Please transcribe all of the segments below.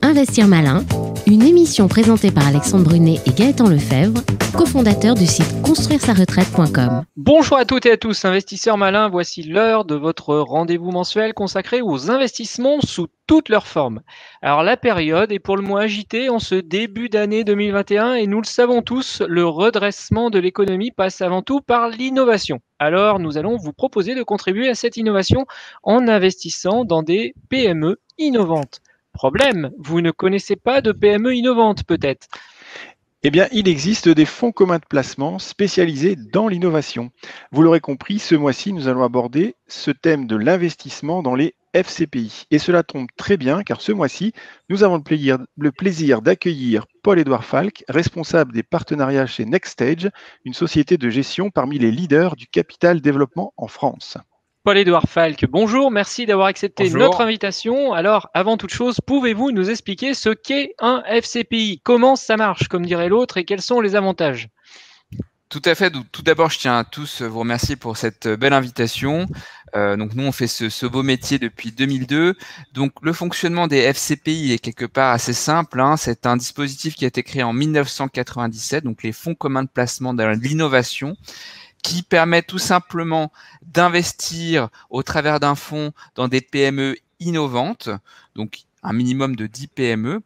Investir Malin, une émission présentée par Alexandre Brunet et Gaëtan Lefebvre, cofondateurs du site construire-sa-retraite.com. Bonjour à toutes et à tous, investisseurs malins, voici l'heure de votre rendez-vous mensuel consacré aux investissements sous toutes leurs formes. Alors la période est pour le moins agitée en ce début d'année 2021 et nous le savons tous, le redressement de l'économie passe avant tout par l'innovation. Alors nous allons vous proposer de contribuer à cette innovation en investissant dans des PME innovantes. Problème, vous ne connaissez pas de PME innovantes peut-être. Eh bien, il existe des fonds communs de placement spécialisés dans l'innovation. Vous l'aurez compris, ce mois-ci, nous allons aborder ce thème de l'investissement dans les FCPI. Et cela tombe très bien, car ce mois-ci, nous avons le plaisir d'accueillir Paul-Édouard Falck, responsable des partenariats chez NextStage, une société de gestion parmi les leaders du capital développement en France. Paul-Édouard Falck, bonjour, merci d'avoir accepté Bonjour. notre invitation. Alors, avant toute chose, pouvez-vous nous expliquer ce qu'est un FCPI? Comment ça marche, comme dirait l'autre, et quels sont les avantages? Tout à fait. Tout d'abord, je tiens à tous vous remercier pour cette belle invitation. Donc nous, on fait ce beau métier depuis 2002. Donc le fonctionnement des FCPI est quelque part assez simple. C'est un dispositif qui a été créé en 1997, donc les fonds communs de placement de l'innovation, qui permet tout simplement d'investir au travers d'un fonds dans des PME innovantes, donc un minimum de 10 PME,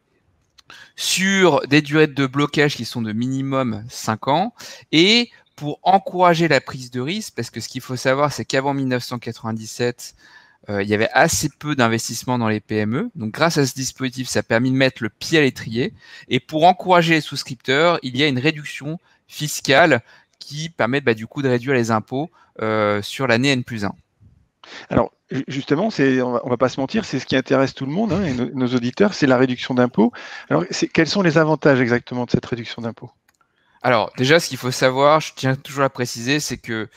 sur des durées de blocage qui sont de minimum 5 ans, et pour encourager la prise de risque, parce que ce qu'il faut savoir, c'est qu'avant 1997, il y avait assez peu d'investissement dans les PME. Donc grâce à ce dispositif, ça a permis de mettre le pied à l'étrier. Et pour encourager les souscripteurs, il y a une réduction fiscale qui permet du coup de réduire les impôts sur l'année N+1. Alors, justement, on va pas se mentir, c'est ce qui intéresse tout le monde, et nos auditeurs, c'est la réduction d'impôts. Alors, quels sont les avantages exactement de cette réduction d'impôts? Alors, déjà, ce qu'il faut savoir, je tiens toujours à préciser, c'est que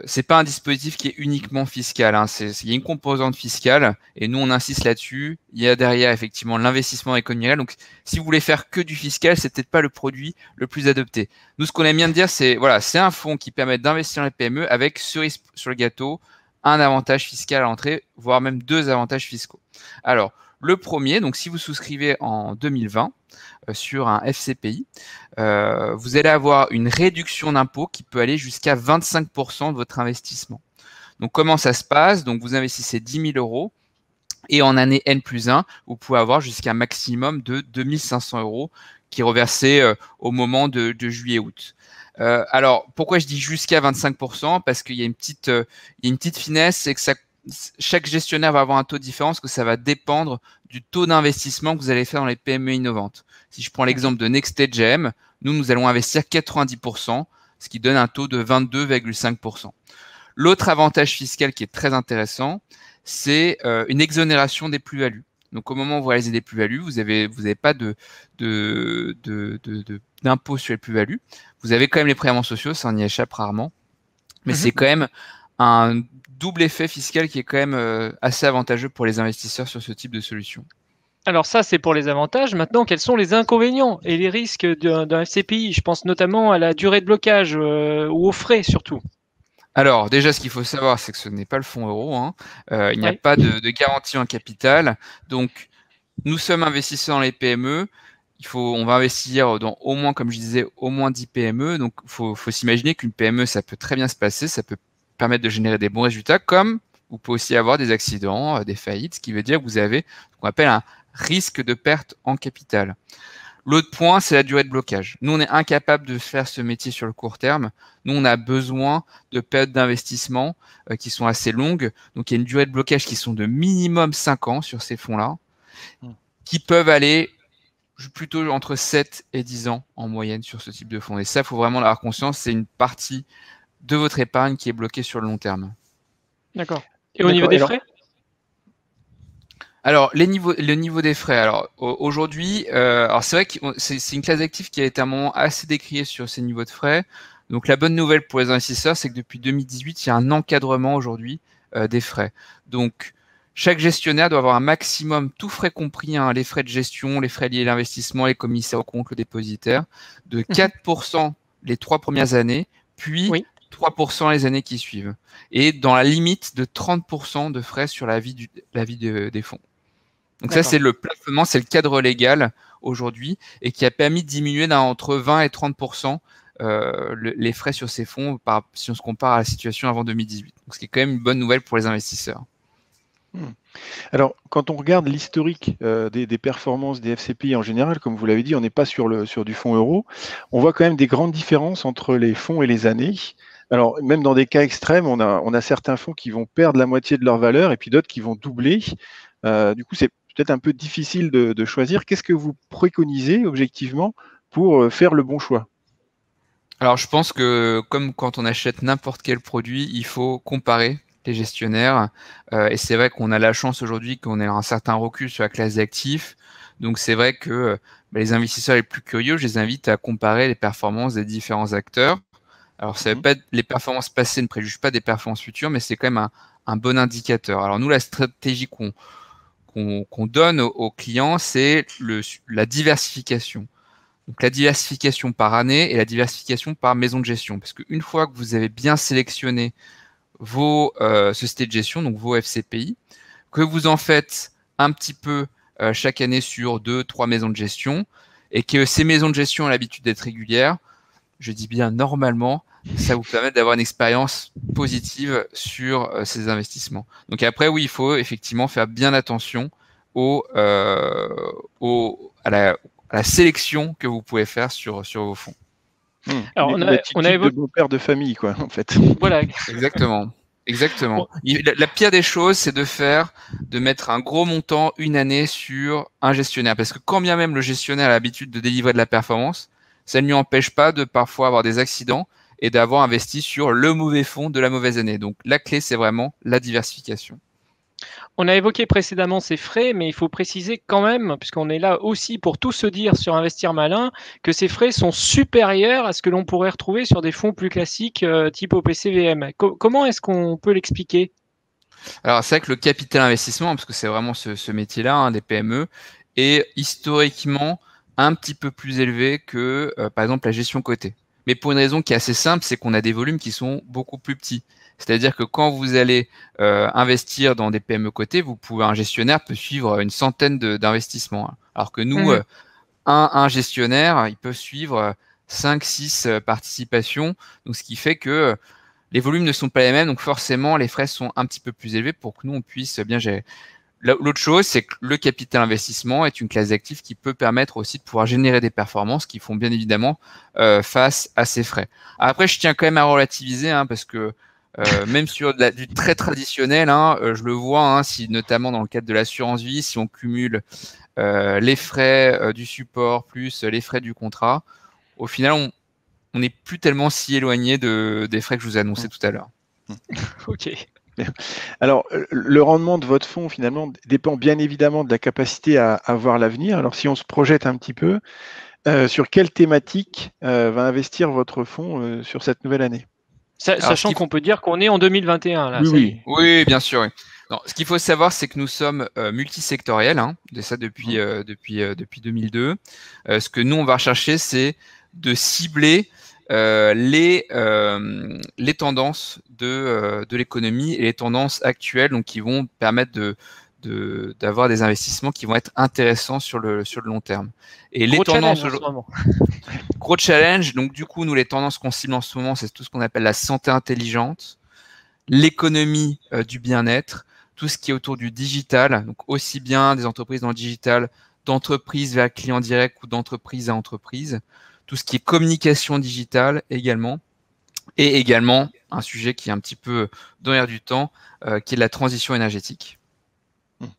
c'est pas un dispositif qui est uniquement fiscal. Il y a une composante fiscale, et nous, on insiste là-dessus. Il y a derrière, effectivement, l'investissement dans l'économie réelle. Donc, si vous voulez faire que du fiscal, c'est peut-être pas le produit le plus adopté. Nous, ce qu'on aime bien dire, c'est un fonds qui permet d'investir dans les PME avec, cerise sur le gâteau, un avantage fiscal à l'entrée, voire même 2 avantages fiscaux. Alors, le premier, donc si vous souscrivez en 2020 sur un FCPI, vous allez avoir une réduction d'impôt qui peut aller jusqu'à 25% de votre investissement. Donc, comment ça se passe? Donc, vous investissez 10 000 euros et en année N+1, vous pouvez avoir jusqu'à un maximum de 2 500 euros qui est reversé au moment de juillet-août. Alors, pourquoi je dis jusqu'à 25%? Parce qu'il y a une petite finesse, c'est que chaque gestionnaire va avoir un taux différent, parce que ça va dépendre du taux d'investissement que vous allez faire dans les PME innovantes. Si je prends l'exemple de NextStage, nous allons investir 90%, ce qui donne un taux de 22,5%. L'autre avantage fiscal qui est très intéressant, c'est une exonération des plus-values. Donc, au moment où vous réalisez des plus-values, vous avez pas d'impôt sur les plus-values. Vous avez quand même les prélèvements sociaux, ça on y échappe rarement. Mais c'est quand même un double effet fiscal qui est quand même assez avantageux pour les investisseurs sur ce type de solution. Alors ça, c'est pour les avantages. Maintenant, quels sont les inconvénients et les risques d'un FCPI? Je pense notamment à la durée de blocage ou aux frais surtout. Alors, déjà, ce qu'il faut savoir, c'est que ce n'est pas le fonds euro. Il n'y a pas de garantie en capital. Donc, nous sommes investisseurs dans les PME. On va investir dans au moins, comme je disais, au moins 10 PME. Donc, il faut s'imaginer qu'une PME, ça peut très bien se passer. Ça peut permettre de générer des bons résultats, comme vous pouvez aussi avoir des accidents, des faillites, ce qui veut dire que vous avez ce qu'on appelle un risque de perte en capital. L'autre point, c'est la durée de blocage. Nous, on est incapable de faire ce métier sur le court terme. Nous, on a besoin de périodes d'investissement qui sont assez longues. Donc, il y a une durée de blocage qui sont de minimum 5 ans sur ces fonds-là, qui peuvent aller plutôt entre 7 et 10 ans en moyenne sur ce type de fonds. Et ça, il faut vraiment en avoir conscience, c'est une partie de votre épargne qui est bloquée sur le long terme. D'accord. Et au niveau des frais? Alors, le niveau des frais. Alors, aujourd'hui, c'est vrai que c'est une classe d'actifs qui a été à un moment assez décriée sur ces niveaux de frais. Donc, la bonne nouvelle pour les investisseurs, c'est que depuis 2018, il y a un encadrement aujourd'hui des frais. Donc, chaque gestionnaire doit avoir un maximum, tous frais compris, les frais de gestion, les frais liés à l'investissement, les commissaires aux comptes, le dépositaire, de 4% les 3 premières années, puis 3% les années qui suivent. Et dans la limite de 30% de frais sur la vie des fonds. Donc ça, c'est le plafonnement, c'est le cadre légal aujourd'hui et qui a permis de diminuer entre 20 et 30% les frais sur ces fonds si on se compare à la situation avant 2018. Donc, ce qui est quand même une bonne nouvelle pour les investisseurs. Alors, quand on regarde l'historique des performances des FCPI en général, comme vous l'avez dit, on n'est pas sur du fonds euro, on voit quand même des grandes différences entre les fonds et les années. Alors, même dans des cas extrêmes, on a certains fonds qui vont perdre la moitié de leur valeur et puis d'autres qui vont doubler. Du coup, c'est peut-être un peu difficile de choisir. Qu'est-ce que vous préconisez objectivement pour faire le bon choix? Alors, je pense que comme quand on achète n'importe quel produit, il faut comparer les gestionnaires. Et c'est vrai qu'on a la chance aujourd'hui qu'on ait un certain recul sur la classe d'actifs. Donc, c'est vrai que les investisseurs les plus curieux, je les invite à comparer les performances des différents acteurs. Alors, ça veut pas être, les performances passées ne préjugent pas des performances futures, mais c'est quand même un bon indicateur. Alors, nous, la stratégie qu'on donne aux clients, c'est la diversification. Donc la diversification par année et la diversification par maison de gestion. Parce qu'une fois que vous avez bien sélectionné vos sociétés de gestion, donc vos FCPI, que vous en faites un petit peu chaque année sur 2-3 maisons de gestion, et que ces maisons de gestion ont l'habitude d'être régulières, je dis bien normalement, ça vous permet d'avoir une expérience positive sur ces investissements. Donc après, oui, il faut effectivement faire bien attention à la sélection que vous pouvez faire sur vos fonds. Alors, on a évoqué de beau-père de famille, quoi, en fait. Voilà. Exactement. Exactement. La pire des choses, c'est de mettre un gros montant une année sur un gestionnaire. Parce que quand bien même le gestionnaire a l'habitude de délivrer de la performance, ça ne lui empêche pas de parfois avoir des accidents et d'avoir investi sur le mauvais fonds de la mauvaise année. Donc la clé, c'est vraiment la diversification. On a évoqué précédemment ces frais, mais il faut préciser quand même, puisqu'on est là aussi pour tout se dire sur Investir Malin, que ces frais sont supérieurs à ce que l'on pourrait retrouver sur des fonds plus classiques type OPCVM. Comment est-ce qu'on peut l'expliquer? Alors c'est vrai que le capital investissement, parce que c'est vraiment ce métier-là, des PME, est historiquement un petit peu plus élevé que, par exemple, la gestion cotée. Mais pour une raison qui est assez simple, c'est qu'on a des volumes qui sont beaucoup plus petits. C'est-à-dire que quand vous allez investir dans des PME cotées, un gestionnaire peut suivre une centaine d'investissements. Alors que nous, un gestionnaire, il peut suivre 5-6 participations. Donc, ce qui fait que les volumes ne sont pas les mêmes. Donc, forcément, les frais sont un petit peu plus élevés pour que nous, on puisse bien gérer. L'autre chose, c'est que le capital investissement est une classe d'actifs qui peut permettre aussi de pouvoir générer des performances qui font bien évidemment face à ces frais. Après, je tiens quand même à relativiser parce que même sur du très traditionnel, je le vois, si notamment dans le cadre de l'assurance vie, si on cumule les frais du support plus les frais du contrat, au final, on n'est plus tellement si éloigné des frais que je vous ai annoncés tout à l'heure. Ok. Alors, le rendement de votre fonds, finalement, dépend bien évidemment de la capacité à voir l'avenir. Alors, si on se projette un petit peu, sur quelle thématique va investir votre fonds sur cette nouvelle année? Sachant qu'on peut dire qu'on est en 2021. Là, oui, bien sûr. Oui. Non, ce qu'il faut savoir, c'est que nous sommes multisectoriels, de ça depuis 2002. Ce que nous, on va rechercher, c'est de cibler les tendances de l'économie et les tendances actuelles, donc qui vont permettre d'avoir des investissements qui vont être intéressants sur le long terme. Et les tendances gros challenge. Donc du coup, nous les tendances qu'on cible en ce moment, c'est tout ce qu'on appelle la santé intelligente, l'économie du bien-être, tout ce qui est autour du digital, donc aussi bien des entreprises dans le digital, d'entreprise vers client direct ou d'entreprise à entreprise, tout ce qui est communication digitale également, et également un sujet qui est un petit peu dans l'air du temps, qui est la transition énergétique.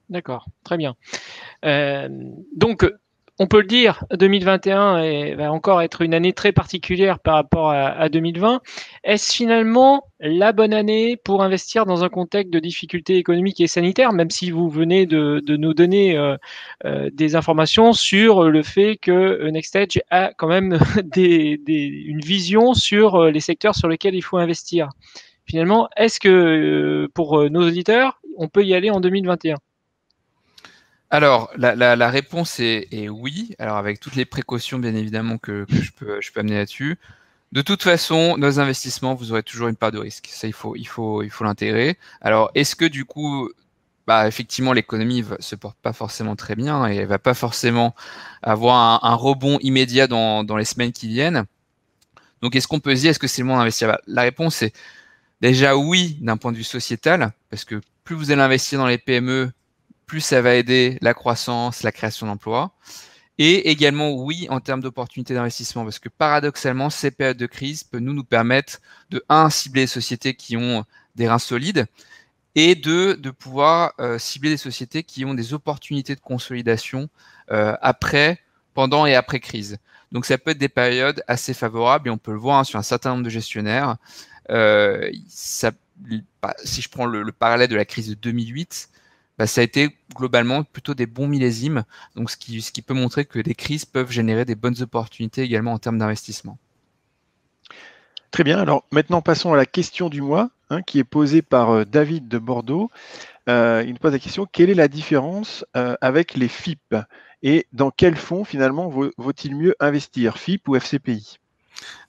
D'accord, très bien. Donc, on peut le dire, 2021 va encore être une année très particulière par rapport à 2020. Est-ce finalement la bonne année pour investir dans un contexte de difficultés économiques et sanitaires, même si vous venez de nous donner des informations sur le fait que NextEdge a quand même une vision sur les secteurs sur lesquels il faut investir. Finalement, est-ce que pour nos auditeurs, on peut y aller en 2021? Alors, la réponse est oui. Alors, avec toutes les précautions, bien évidemment, que je peux amener là-dessus. De toute façon, nos investissements, vous aurez toujours une part de risque. Ça, il faut l'intégrer. Alors, est-ce que du coup, effectivement, l'économie ne se porte pas forcément très bien et elle ne va pas forcément avoir un rebond immédiat dans les semaines qui viennent. Donc, est-ce qu'on peut se dire, est-ce que c'est le moment d'investir? La réponse est déjà oui, d'un point de vue sociétal, parce que plus vous allez investir dans les PME, plus ça va aider la croissance, la création d'emplois. Et également oui, en termes d'opportunités d'investissement, parce que paradoxalement, ces périodes de crise peuvent nous permettre de, cibler les sociétés qui ont des reins solides, et de pouvoir cibler des sociétés qui ont des opportunités de consolidation pendant et après crise. Donc, ça peut être des périodes assez favorables et on peut le voir sur un certain nombre de gestionnaires. Si je prends le parallèle de la crise de 2008, ça a été globalement plutôt des bons millésimes. Donc, ce qui peut montrer que les crises peuvent générer des bonnes opportunités également en termes d'investissement. Très bien. Alors, maintenant, passons à la question du mois, qui est posée par David de Bordeaux. Il nous pose la question, quelle est la différence avec les FIP et dans quel fonds finalement vaut-il mieux investir, FIP ou FCPI?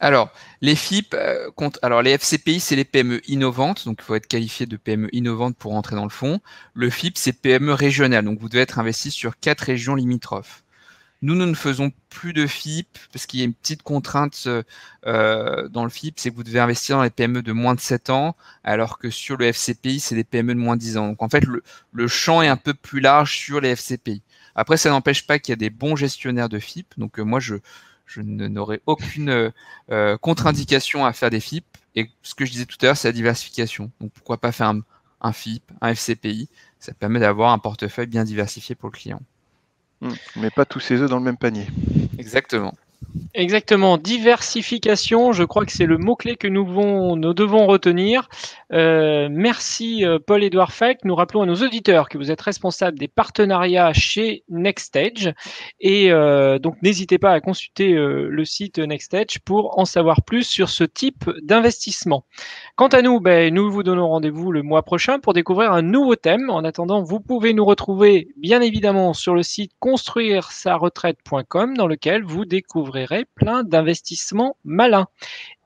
Alors, les FIP, les FCPI, c'est les PME innovantes, donc il faut être qualifié de PME innovante pour rentrer dans le fonds. Le FIP, c'est PME régionale, donc vous devez être investi sur 4 régions limitrophes. Nous ne faisons plus de FIP parce qu'il y a une petite contrainte dans le FIP, c'est que vous devez investir dans les PME de moins de 7 ans, alors que sur le FCPI, c'est des PME de moins de 10 ans. Donc en fait, le champ est un peu plus large sur les FCPI. Après, ça n'empêche pas qu'il y a des bons gestionnaires de FIP. Donc moi, je n'aurai aucune contre-indication à faire des FIP. Et ce que je disais tout à l'heure, c'est la diversification. Donc pourquoi pas faire un FIP, un FCPI? Ça permet d'avoir un portefeuille bien diversifié pour le client. Mais pas tous ses œufs dans le même panier. Exactement. Exactement, diversification, je crois que c'est le mot-clé que nous devons retenir. Merci Paul-Édouard Falck. Nous rappelons à nos auditeurs que vous êtes responsable des partenariats chez NextStage et donc n'hésitez pas à consulter le site NextStage pour en savoir plus sur ce type d'investissement. Quant à nous, nous vous donnons rendez-vous le mois prochain pour découvrir un nouveau thème. En attendant, vous pouvez nous retrouver bien évidemment sur le site construire-sa-retraite.com dans lequel vous découvrirez plein d'investissements malins.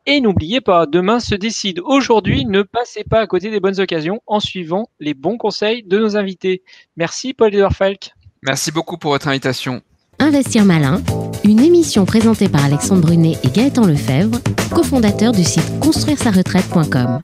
Et n'oubliez pas, demain se décide. Aujourd'hui, ne passez pas à côté des bonnes occasions en suivant les bons conseils de nos invités. Merci Paul-Édouard Falck. Merci beaucoup pour votre invitation. Investir malin, une émission présentée par Alexandre Brunet et Gaëtan Lefebvre, cofondateurs du site construire-sa-retraite.com.